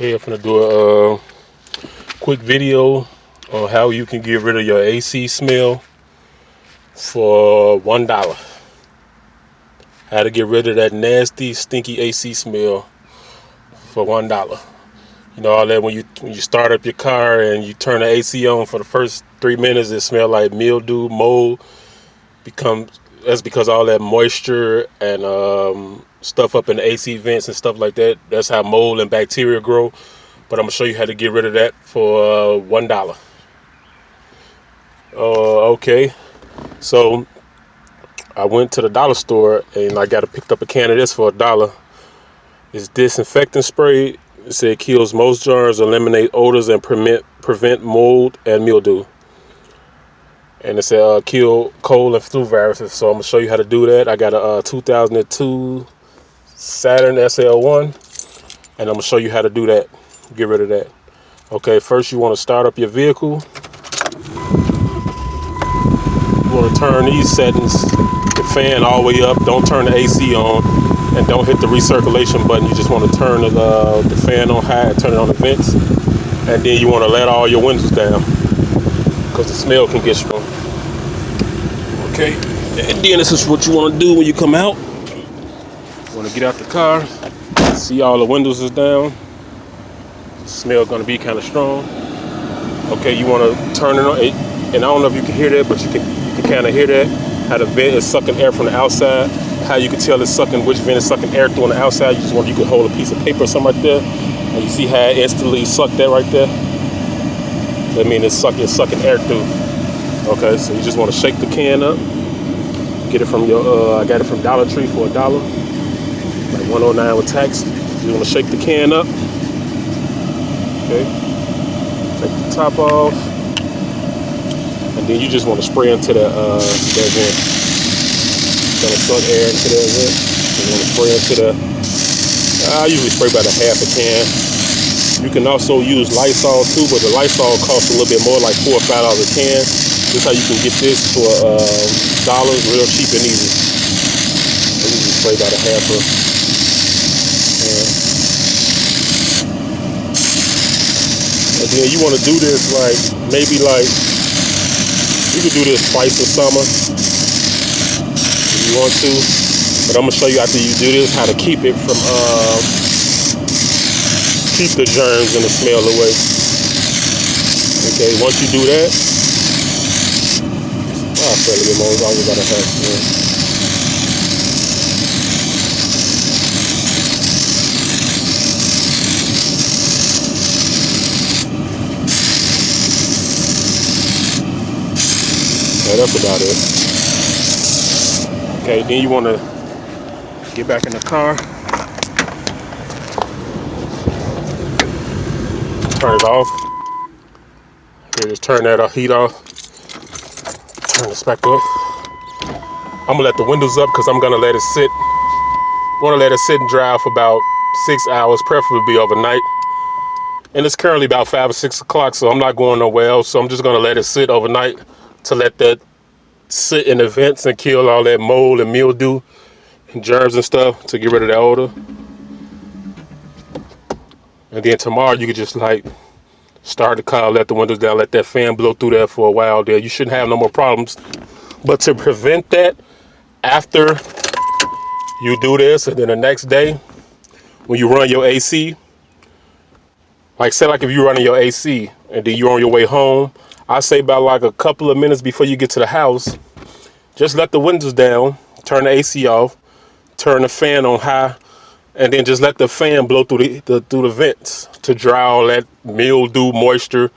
Okay, I'm gonna do a quick video on how you can get rid of your AC smell for $1. How to get rid of that nasty, stinky AC smell for $1. You know all that when you start up your car and you turn the AC on for the first 3 minutes, it smells like mildew, mold. That's because all that moisture and stuff up in the AC vents and stuff like that. That's how mold and bacteria grow. But I'm gonna show you how to get rid of that for $1. Okay, so I went to the dollar store and I picked up a can of this for $1. It's disinfectant spray. It said kills most germs, eliminate odors, and prevent mold and mildew. And it said kill cold and flu viruses. So I'm gonna show you how to do that. I got a 2002 Saturn SL1, and I'm gonna show you how to do that. Get rid of that. Okay, first you want to start up your vehicle. You want to turn these settings, the fan all the way up. Don't turn the AC on, and don't hit the recirculation button. You just want to turn the fan on high and turn it on the vents, and then you want to let all your windows down because the smell can get strong. Okay, and then this is what you want to do when you come out. You want to get out the car, see all the windows is down. The smell going to be kind of strong. Okay, you want to turn it on, and I don't know if you can hear that, but you can kind of hear that, how the vent is sucking air from the outside. How you can tell it's sucking, which vent is sucking air through on the outside. You can hold a piece of paper or something right there, and you see how it instantly sucked that right there. That means it's sucking air through. Okay, so you just want to shake the can up. Get it from I got it from Dollar Tree for $1, like $109 with tax. You want to shake the can up. Okay, take the top off, and then you just want to spray into that vent. Gonna suck air into that vent. You want to spray into I usually spray about a half a can. You can also use Lysol too, but the Lysol costs a little bit more, like $4 or $5 a can. This is how you can get this for $1, real cheap and easy. I usually spray about a half a can. And then you want to do this maybe you could do this twice a summer if you want to. But I'm gonna show you after you do this how to keep it from keep the germs and the smell away. Okay, once you do that, I feel a little bit more. I was about to have okay, that's about it. Okay, then you want to get back in the car. Turn it off. Okay, just turn that heat off. Turn this back up. I'm gonna let the windows up because I'm gonna let it sit. Want to let it sit and dry for about 6 hours, preferably overnight. And it's currently about 5 or 6 o'clock, so I'm not going nowhere else. So I'm just gonna let it sit overnight to let that sit in the vents and kill all that mold and mildew and germs and stuff to get rid of that odor. And then tomorrow you could just start the car, let the windows down, let that fan blow through there for a while there. You shouldn't have no more problems. But to prevent that, after you do this, and then the next day when you run your AC, say if you're running your AC and then you're on your way home, I say about a couple of minutes before you get to the house, just let the windows down, turn the AC off, turn the fan on high, and then just let the fan blow through the vents to dry all that mildew, moisture,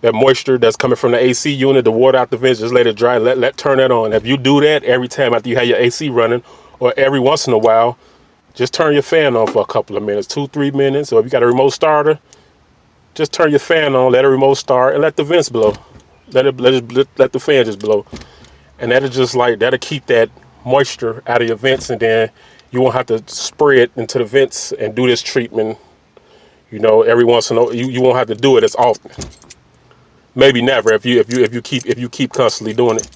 that moisture that's coming from the AC unit, the water out the vents. Just let it dry. Turn that on. If you do that every time after you have your AC running, or every once in a while, just turn your fan on for a couple of minutes, 2-3 minutes. Or if you got a remote starter, just turn your fan on, let a remote start, and let the vents blow. Let the fan just blow, and that'll keep that moisture out of your vents, and then you won't have to spray it into the vents and do this treatment. Every once in a while, you won't have to do it as often. Maybe never if you keep constantly doing it.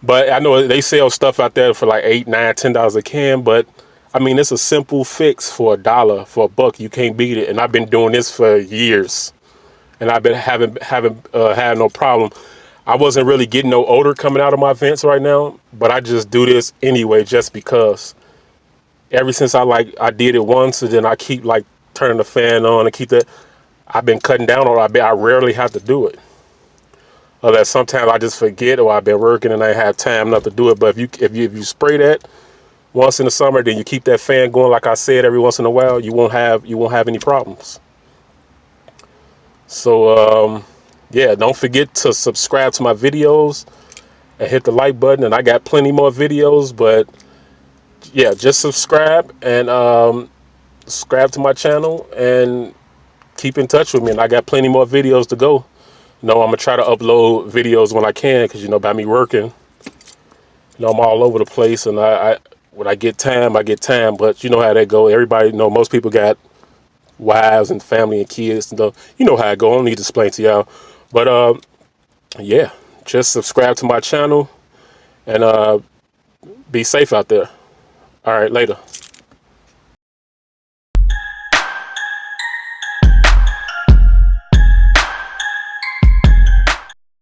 But I know they sell stuff out there for $8, $9, $10 a can, but I mean, it's a simple fix for $1, for $1. You can't beat it. And I've been doing this for years, and I've been having had no problem. I wasn't really getting no odor coming out of my vents right now, but I just do this anyway, just because. Ever since I did it once, and then I keep like turning the fan on and keep that. I've been cutting down on it. I rarely have to do it. Unless sometimes I just forget, or I've been working and I have time not to do it. But if you spray that once in the summer, then you keep that fan going, like I said, every once in a while, you won't have any problems. So yeah, don't forget to subscribe to my videos and hit the like button. And I got plenty more videos, but yeah, just subscribe and subscribe to my channel and keep in touch with me. And I got plenty more videos to go. I'm gonna try to upload videos when I can, because by me working, I'm all over the place, and I when I get time, I get time. But you know how that go. Everybody most people got wives and family and kids, and you know how it go. I don't need to explain to y'all. But yeah, just subscribe to my channel and be safe out there. All right, later.